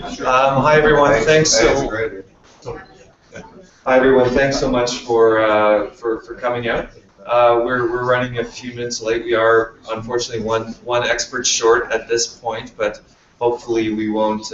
Hi everyone. Hi everyone. Thanks so much for coming out. We're running a few minutes late. We are unfortunately one expert short at this point, but hopefully we won't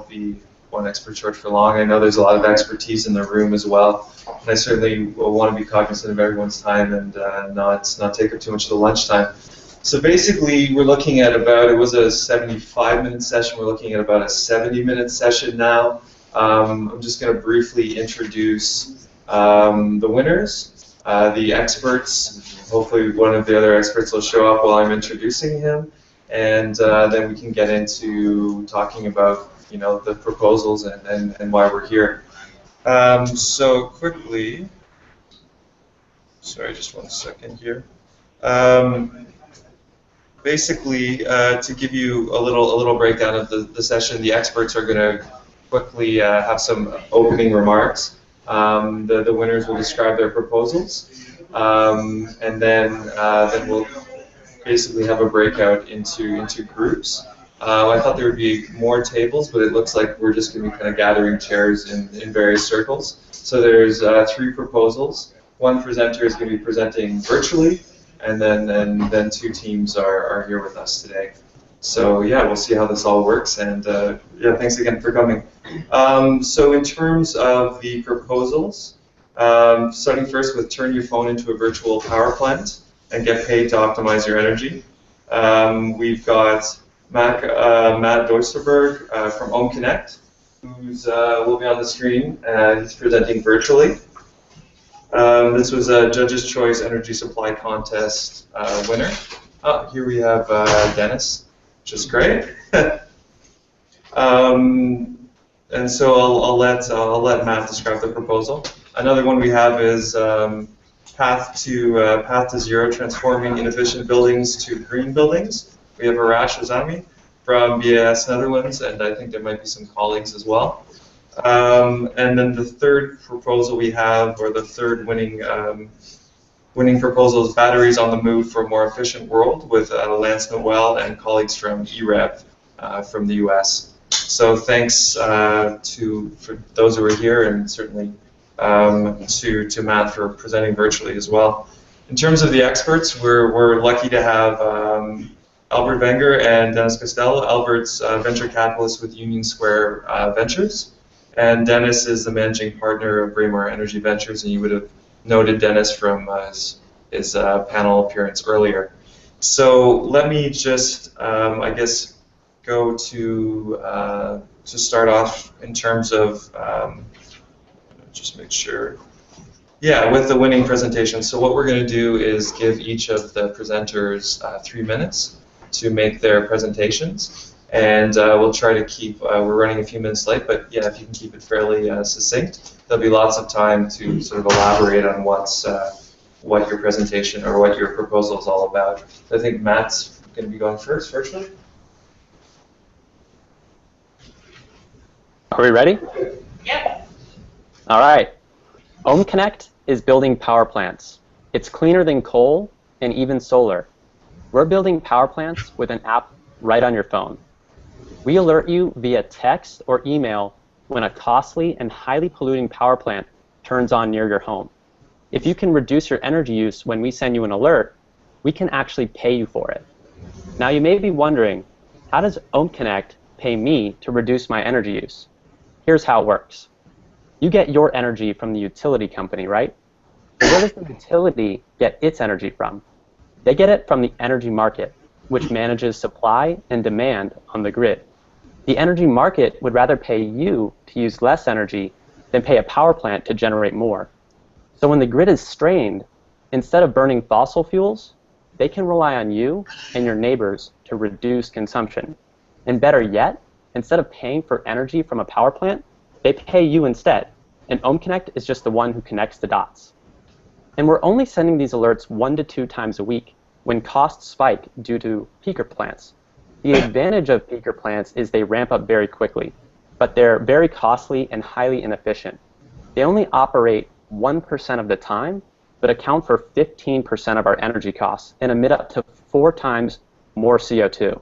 be one expert short for long. I know there's a lot of expertise in the room as well, and I certainly will want to be cognizant of everyone's time and not take up too much of the lunchtime. So basically, we're looking at it was a 75-minute session. We're looking at about a 70-minute session now. I'm just going to briefly introduce the winners, the experts. Hopefully one of the other experts will show up while I'm introducing him, and then we can get into talking about the proposals and why we're here. So quickly, sorry, just 1 second here. Basically, to give you a little breakdown of the session, the experts are going to quickly have some opening remarks. The winners will describe their proposals, and then we'll basically have a breakout into groups. I thought there would be more tables, but it looks like we're just going to be kind of gathering chairs in various circles. So there's 3 proposals. One presenter is going to be presenting virtually, and then 2 teams are here with us today. So yeah, we'll see how this all works, and yeah, thanks again for coming. So in terms of the proposals, starting first with turn your phone into a virtual power plant and get paid to optimize your energy. We've got Matt Doisterberg from OhmConnect, who's will be on the screen. He's presenting virtually. This was a Judge's Choice Energy Supply Contest winner. Oh, here we have Dennis, which is great. And so I'll let Matt describe the proposal. Another one we have is Path to Zero, Transforming Inefficient Buildings to Green Buildings. We have Arash Azami from BAS Netherlands, and I think there might be some colleagues as well. And then the third proposal we have, or the third winning proposal, is Batteries on the Move for a More Efficient World, with Lance Noel and colleagues from EREV from the US. So thanks for those who are here, and certainly to Matt for presenting virtually as well. In terms of the experts, we're lucky to have Albert Wenger and Dennis Costello. Albert's venture capitalist with Union Square Ventures, and Dennis is the managing partner of Braemar Energy Ventures, and you would have noted Dennis from his panel appearance earlier. So let me just, I guess, go to start off in terms of, just make sure, yeah, with the winning presentation. So what we're going to do is give each of the presenters 3 minutes to make their presentations, and we'll try to keep, we're running a few minutes late, but yeah, if you can keep it fairly succinct, there'll be lots of time to sort of elaborate on what your presentation or what your proposal is all about. I think Matt's going to be going first, virtually. Are we ready? Yep. All right. OhmConnect is building power plants. It's cleaner than coal and even solar. We're building power plants with an app right on your phone. We alert you via text or email when a costly and highly polluting power plant turns on near your home. If you can reduce your energy use when we send you an alert, we can actually pay you for it. Now you may be wondering, how does OhmConnect pay me to reduce my energy use? Here's how it works. You get your energy from the utility company, right? But where does the utility get its energy from? They get it from the energy market, which manages supply and demand on the grid. The energy market would rather pay you to use less energy than pay a power plant to generate more. So when the grid is strained, instead of burning fossil fuels, they can rely on you and your neighbors to reduce consumption. And better yet, instead of paying for energy from a power plant, they pay you instead. And OhmConnect is just the one who connects the dots. And we're only sending these alerts 1 to 2 times a week when costs spike due to peaker plants. The advantage of peaker plants is they ramp up very quickly, but they're very costly and highly inefficient. They only operate 1% of the time, but account for 15% of our energy costs and emit up to 4 times more CO2.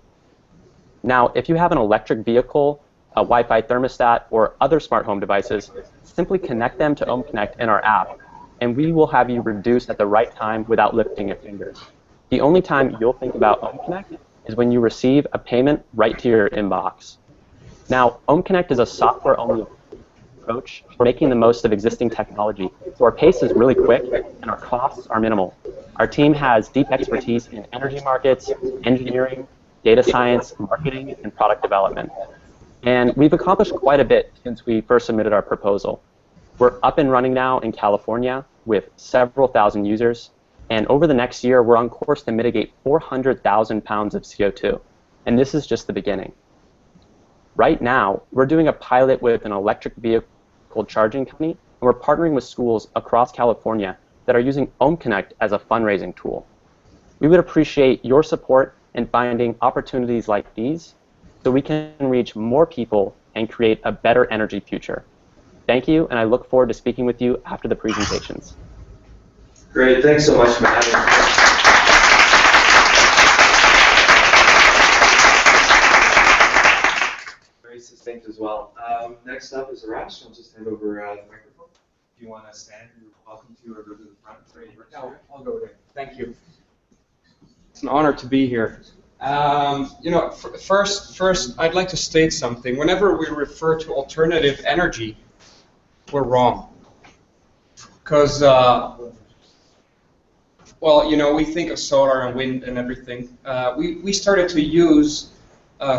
Now, if you have an electric vehicle a Wi-Fi thermostat, or other smart home devices, simply connect them to OhmConnect in our app, and we will have you reduced at the right time without lifting a finger. The only time you'll think about OhmConnect is when you receive a payment right to your inbox. Now, OhmConnect is a software-only approach for making the most of existing technology. So our pace is really quick and our costs are minimal. Our team has deep expertise in energy markets, engineering, data science, marketing, and product development. And we've accomplished quite a bit since we first submitted our proposal. We're up and running now in California with several thousand users. And over the next year, we're on course to mitigate 400,000 pounds of CO2. And this is just the beginning. Right now, we're doing a pilot with an electric vehicle charging company, and we're partnering with schools across California that are using OhmConnect as a fundraising tool. We would appreciate your support in finding opportunities like these so we can reach more people and create a better energy future. Thank you, and I look forward to speaking with you after the presentations. Great, thanks so much, Matt. Very succinct as well. Next up is Arash. I'll just hand over the microphone. If you want to stand, you're welcome to, or go to the front. No, I'll go there. Thank you. It's an honor to be here. You know, first, I'd like to state something. Whenever we refer to alternative energy, we're wrong. Because, well, you know, we think of solar and wind and everything. We started to use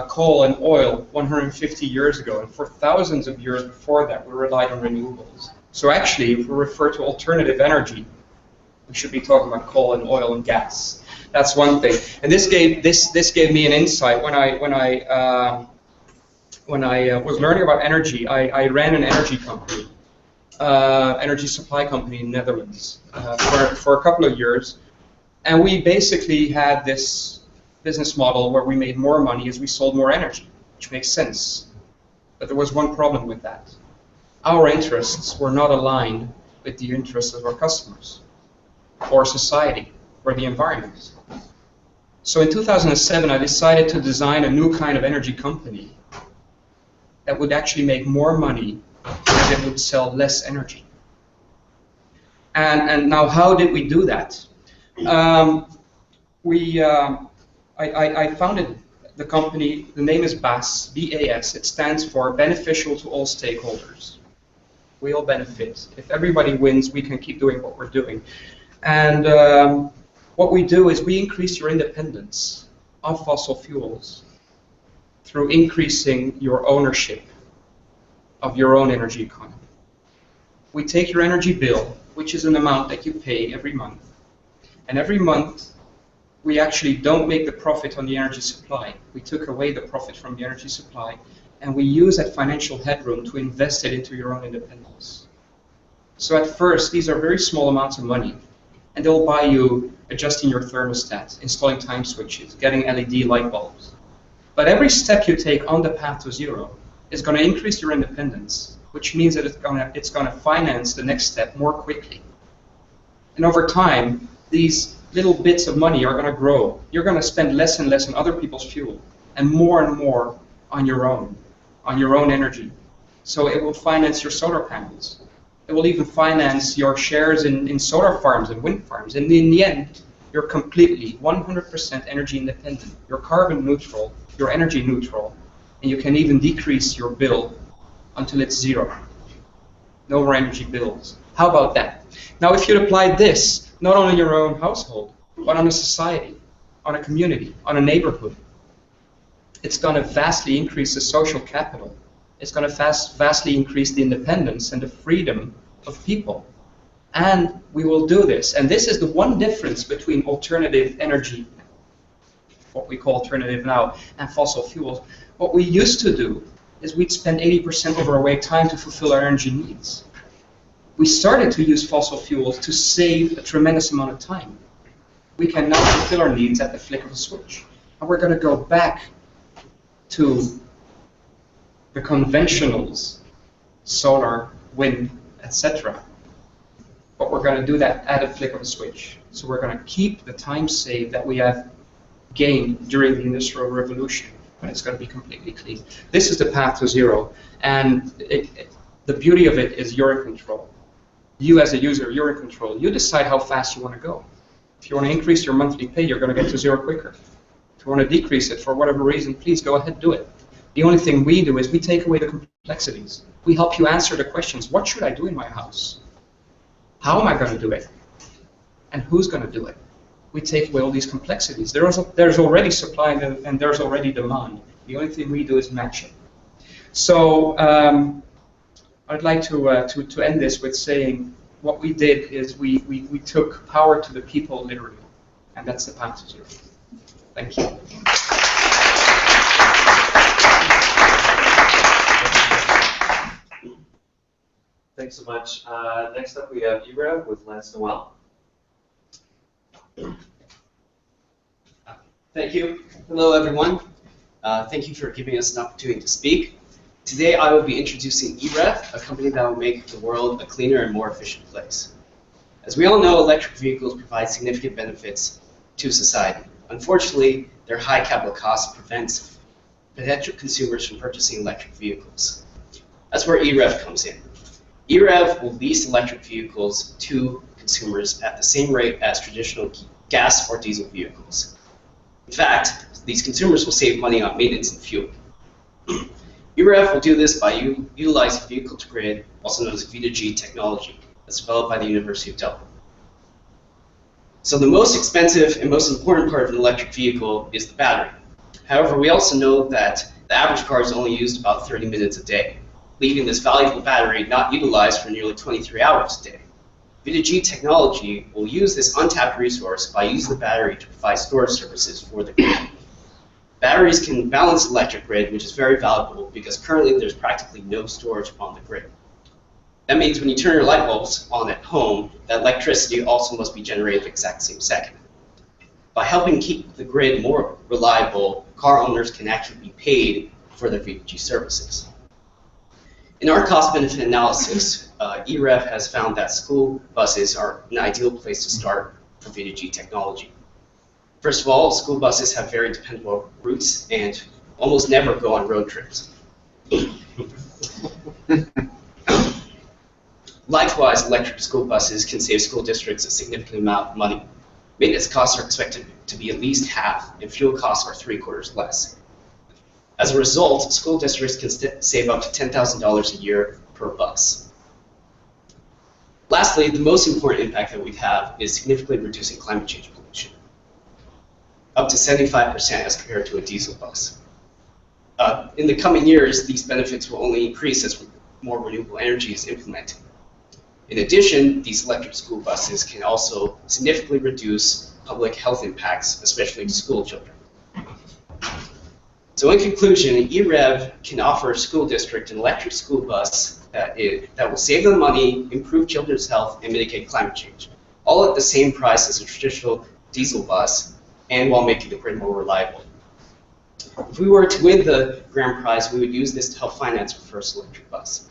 coal and oil 150 years ago, and for thousands of years before that, we relied on renewables. So actually, if we refer to alternative energy, we should be talking about coal and oil and gas. That's one thing. And this gave me an insight when I was learning about energy. I ran an energy company, energy supply company in the Netherlands for a couple of years, and we basically had this business model where we made more money as we sold more energy, which makes sense. But there was one problem with that. Our interests were not aligned with the interests of our customers, or society, or the environment. So in 2007, I decided to design a new kind of energy company that would actually make more money and it would sell less energy. And now, how did we do that? I founded the company. The name is BAS, B-A-S. It stands for Beneficial to All Stakeholders. We all benefit. If everybody wins, we can keep doing what we're doing. And what we do is we increase your independence of fossil fuels through increasing your ownership of your own energy economy. We take your energy bill, which is an amount that you pay every month, and every month we actually don't make the profit on the energy supply. We took away the profit from the energy supply, and we use that financial headroom to invest it into your own independence. So at first, these are very small amounts of money, and they'll buy you adjusting your thermostat, installing time switches, getting LED light bulbs. But every step you take on the path to zero is going to increase your independence, which means that it's going to finance the next step more quickly. And over time, these little bits of money are going to grow. You're going to spend less and less on other people's fuel and more on your own energy. So it will finance your solar panels. It will even finance your shares in solar farms and wind farms. And in the end, you're completely 100% energy independent. You're carbon neutral, you're energy neutral, and you can even decrease your bill until it's zero. No more energy bills. How about that? Now, if you apply this not only in your own household, but on a society, on a community, on a neighborhood, it's going to vastly increase the social capital. It's going to vastly increase the independence and the freedom of people. And we will do this. And this is the one difference between alternative energy, what we call alternative now, and fossil fuels. What we used to do is we'd spend 80% of our awake time to fulfill our energy needs. We started to use fossil fuels to save a tremendous amount of time. We can now fulfill our needs at the flick of a switch. And we're going to go back to the conventionals, solar, wind, etc. But we're going to do that at a flick of a switch. So we're going to keep the time saved that we have gained during the Industrial Revolution. when it's going to be completely clean. This is the path to zero, and the beauty of it is you're in control. You as a user, you're in control. You decide how fast you want to go. If you want to increase your monthly pay, you're going to get to zero quicker. If you want to decrease it for whatever reason, please go ahead and do it. The only thing we do is we take away the complexities. We help you answer the questions. What should I do in my house? How am I going to do it? And who's going to do it? We take away all these complexities. There's already supply and there's already demand. The only thing we do is match it. So I'd like to end this with saying what we did is we took power to the people literally, and that's the path to zero. Thank you. Thanks so much. Next up we have EREV with Lance Noel. Thank you. Hello, everyone. Thank you for giving us an opportunity to speak. Today, I will be introducing EREV, a company that will make the world a cleaner and more efficient place. As we all know, electric vehicles provide significant benefits to society. Unfortunately, their high capital cost prevents potential consumers from purchasing electric vehicles. That's where EREV comes in. EREV will lease electric vehicles to consumers at the same rate as traditional gas or diesel vehicles. In fact, these consumers will save money on maintenance and fuel. EREV will do this by utilizing vehicle-to-grid, also known as V2G technology, that's developed by the University of Dublin. So the most expensive and most important part of an electric vehicle is the battery. However, we also know that the average car is only used about 30 minutes a day, leaving this valuable battery not utilized for nearly 23 hours a day. V2G technology will use this untapped resource by using the battery to provide storage services for the grid. Batteries can balance the electric grid, which is very valuable because currently there's practically no storage on the grid. That means when you turn your light bulbs on at home, that electricity also must be generated the exact same second. By helping keep the grid more reliable, car owners can actually be paid for their V2G services. In our cost-benefit analysis, EREV has found that school buses are an ideal place to start for V2G technology. First of all, school buses have very dependable routes and almost never go on road trips. Likewise, electric school buses can save school districts a significant amount of money. Maintenance costs are expected to be at least half, and fuel costs are 3/4 less. As a result, school districts can save up to $10,000 a year per bus. Lastly, the most important impact that we have is significantly reducing climate change pollution, up to 75% as compared to a diesel bus. In the coming years, these benefits will only increase as more renewable energy is implemented. In addition, these electric school buses can also significantly reduce public health impacts, especially to school children. So in conclusion, EREV can offer a school district an electric school bus that will save them money, improve children's health, and mitigate climate change, all at the same price as a traditional diesel bus, and while making the grid more reliable. If we were to win the grand prize, we would use this to help finance our first electric bus.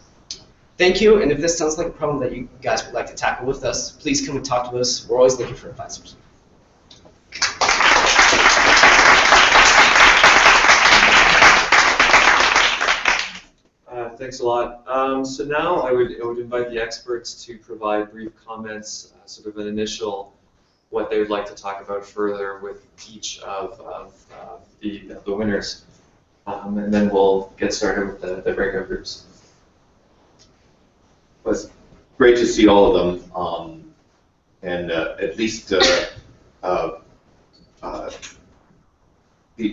Thank you, and if this sounds like a problem that you guys would like to tackle with us, please come and talk to us. We're always looking for advisors. Thanks a lot. So now I would invite the experts to provide brief comments, sort of an initial what they would like to talk about further with each of the winners. And then we'll get started with the breakout groups. Well, it's great to see all of them, and at least the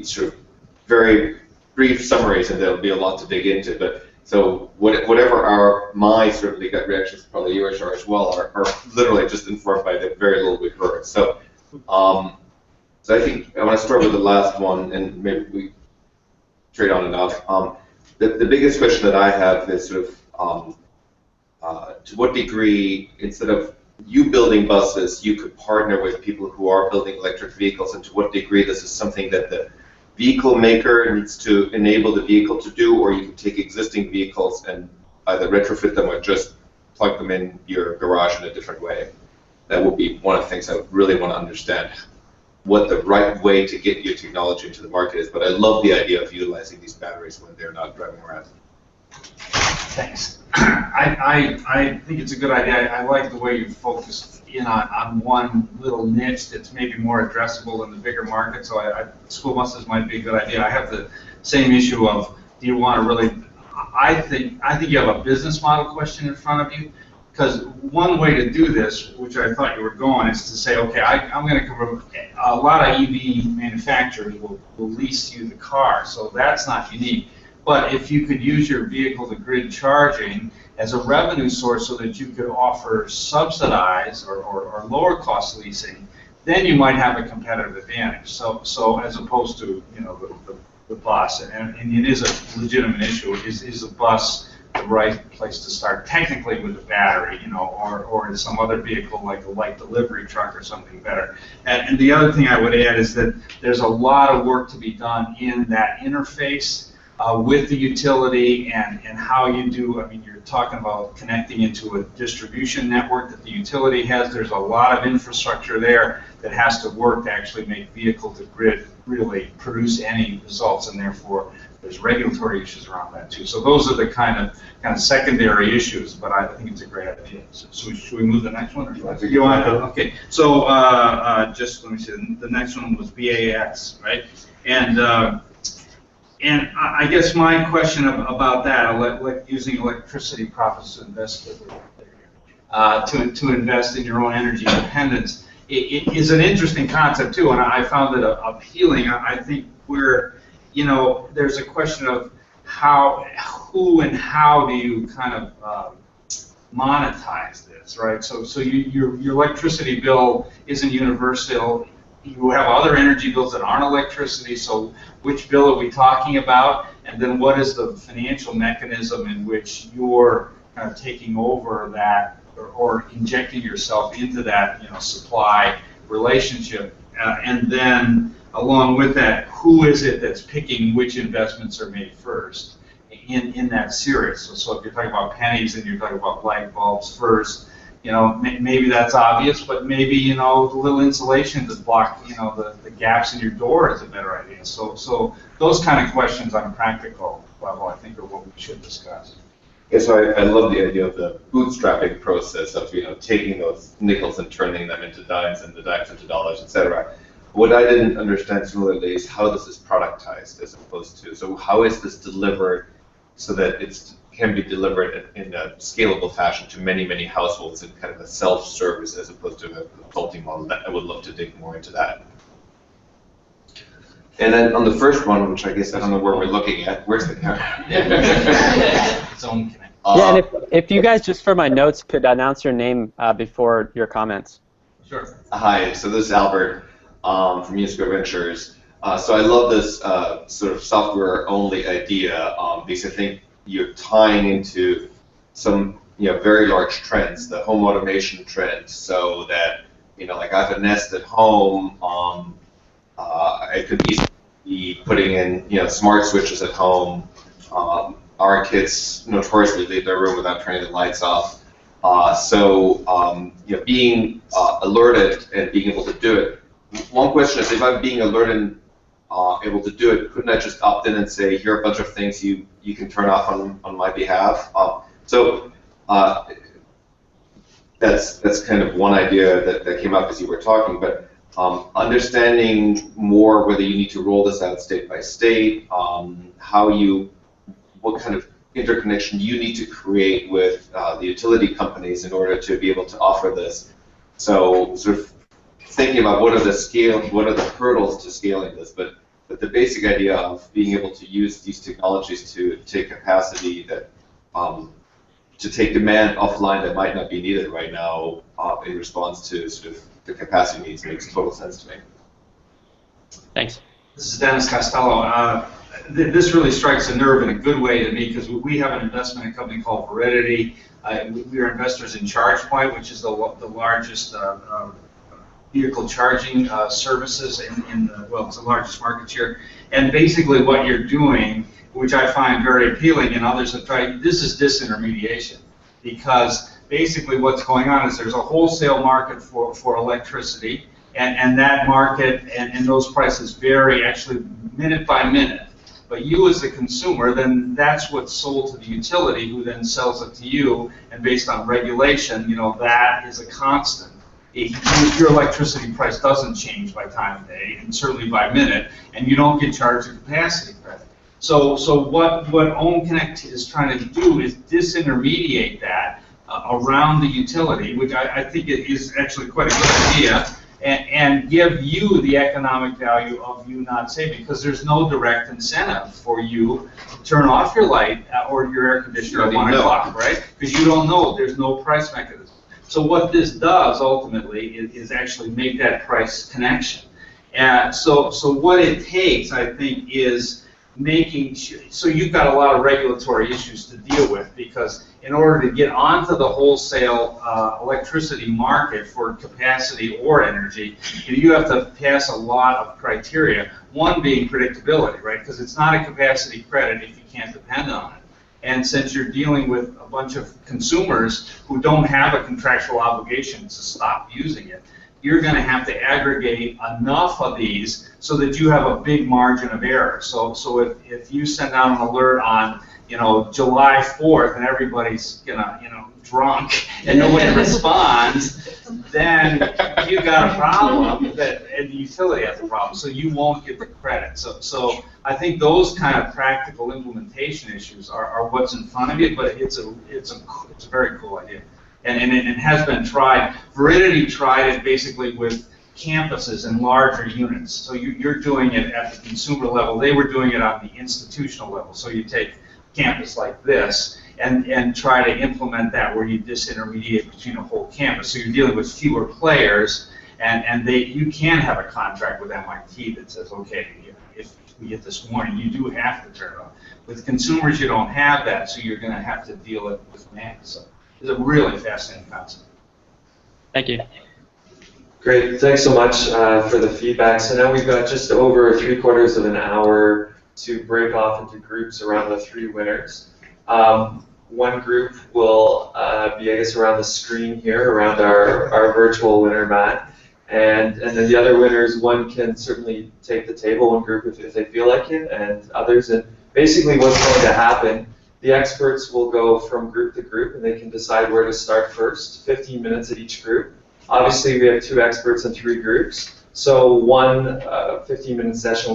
sort of very brief summaries, and there'll be a lot to dig into. But so whatever my certainly gut reactions, probably yours are as well, are literally just informed by the very little we've heard. So, so I think I want to start with the last one, and maybe we trade on and off. The biggest question that I have is sort of to what degree, instead of you building buses, you could partner with people who are building electric vehicles, and to what degree this is something that the vehicle maker needs to enable the vehicle to do, or you can take existing vehicles and either retrofit them or just plug them in your garage in a different way. That would be one of the things I would really want to understand. what the right way to get your technology into the market is. But I love the idea of utilizing these batteries when they're not driving around. Thanks. I think it's a good idea. I like the way you focused in on one little niche that's maybe more addressable in the bigger market. So school buses might be a good idea. I have the same issue of, do you want to really? I think you have a business model question in front of you, because one way to do this, which I thought you were going, is to say, okay, I'm going to cover a lot of EV manufacturers will lease you the car, so that's not unique. But if you could use your vehicle to grid charging as a revenue source so that you could offer subsidized or lower cost leasing, then you might have a competitive advantage. So as opposed to the bus, and it is a legitimate issue. Is a bus the right place to start? Technically with a battery, or is some other vehicle like a light delivery truck or something better? And the other thing I would add is that there's a lot of work to be done in that interface with the utility and how you do. I mean, you're talking about connecting into a distribution network that the utility has. There's a lot of infrastructure there that has to work to actually make vehicle to grid really produce any results, and therefore there's regulatory issues around that too. So those are the kind of secondary issues, but I think it's a great idea. So should we move the next one? Or you want to? Okay. So just let me see. The next one was BAX, right? And I guess my question about that, using electricity profits to invest to invest in your own energy independence, it is an interesting concept too, and I found it appealing. I think there's a question of who and how do you kind of monetize this, right? So your electricity bill isn't universal. You have other energy bills that aren't electricity, so which bill are we talking about? And then what is the financial mechanism in which you're kind of taking over that or injecting yourself into that supply relationship? And then along with that, who is it that's picking which investments are made first in that series? So if you're talking about pennies and you're talking about light bulbs first, maybe that's obvious, but maybe, the little insulation to block, the gaps in your door is a better idea. So those kind of questions on a practical level, I think, are what we should discuss. Yeah, so I love the idea of the bootstrapping process of, taking those nickels and turning them into dimes and the dimes into dollars, etc. What I didn't understand similarly is how this is productized as opposed to, so how is this delivered so that it can be delivered in a scalable fashion to many, many households in kind of a self-service as opposed to a consulting model. I would love to dig more into that. And then on the first one, which I guess I don't know where we're looking at, where's the camera? Its own connect. Yeah, and if you guys, just for my notes, could announce your name before your comments. Sure. Hi, so this is Albert from Unisquare Ventures. So I love this sort of software-only idea because I think you're tying into some very large trends, the home automation trend, so that like I have a Nest at home. I could easily be putting in smart switches at home. Our kids notoriously leave their room without turning the lights off. So being alerted and being able to do it. One question is, if I'm being alerted and able to do it, couldn't I just opt in and say, here are a bunch of things you can turn off on my behalf? So that's kind of one idea that came up as you were talking, but understanding more whether you need to roll this out state by state, what kind of interconnection you need to create with the utility companies in order to be able to offer this. So sort of thinking about what are the hurdles to scaling this, but the basic idea of being able to use these technologies to take capacity that to take demand offline that might not be needed right now in response to sort of the capacity needs makes total sense to me. Thanks. This is Dennis Costello. This really strikes a nerve in a good way to me, because we have an investment in a company called Veridity. We are investors in ChargePoint, which is the largest vehicle charging services it's the largest market share. And basically what you're doing, which I find very appealing, and others have tried, this is disintermediation. Because basically what's going on is there's a wholesale market for electricity, and that market and those prices vary actually minute by minute. But you as the consumer, then that's what's sold to the utility, who then sells it to you, and based on regulation, that is a constant. If your electricity price doesn't change by time of day, and certainly by minute, and you don't get charged a capacity credit. So what OhmConnect is trying to do is disintermediate that around the utility, which I think it is actually quite a good idea, and give you the economic value of you not saving, because there's no direct incentive for you to turn off your light or your air conditioner at 1 o'clock, right? Because you don't know, there's no price mechanism. So what this does ultimately is actually make that price connection. So what it takes, I think, is making sure, so you've got a lot of regulatory issues to deal with, because in order to get onto the wholesale electricity market for capacity or energy, you have to pass a lot of criteria. One being predictability, right? Because it's not a capacity credit if you can't depend on it. And since you're dealing with a bunch of consumers who don't have a contractual obligation to stop using it, you're going to have to aggregate enough of these so that you have a big margin of error. So if you send out an alert on July 4th and everybody's drunk and nobody responds, then you got a problem, and the utility has a problem, so you won't get the credit. So I think those kind of practical implementation issues are what's in front of you, but it's a very cool idea. And it has been tried. Veridity tried it basically with campuses and larger units. So you're doing it at the consumer level. They were doing it on the institutional level. So you take a campus like this and try to implement that where you disintermediate between a whole campus. So you're dealing with fewer players, and you can have a contract with MIT that says, okay, if we get this warning, you do have to turn it off. With consumers, you don't have that, so you're going to have to deal it with demand. So it's a really fascinating concept. Thank you. Great, thanks so much for the feedback. So now we've got just over 3/4 of an hour to break off into groups around the 3 winners. One group will be, I guess, around the screen here, around our virtual winner mat. And then the other winners, one can certainly take the table, one group if they feel like it, and others. And basically what's going to happen, the experts will go from group to group, and they can decide where to start first, 15 minutes at each group. Obviously, we have 2 experts and 3 groups, so one 15-minute session will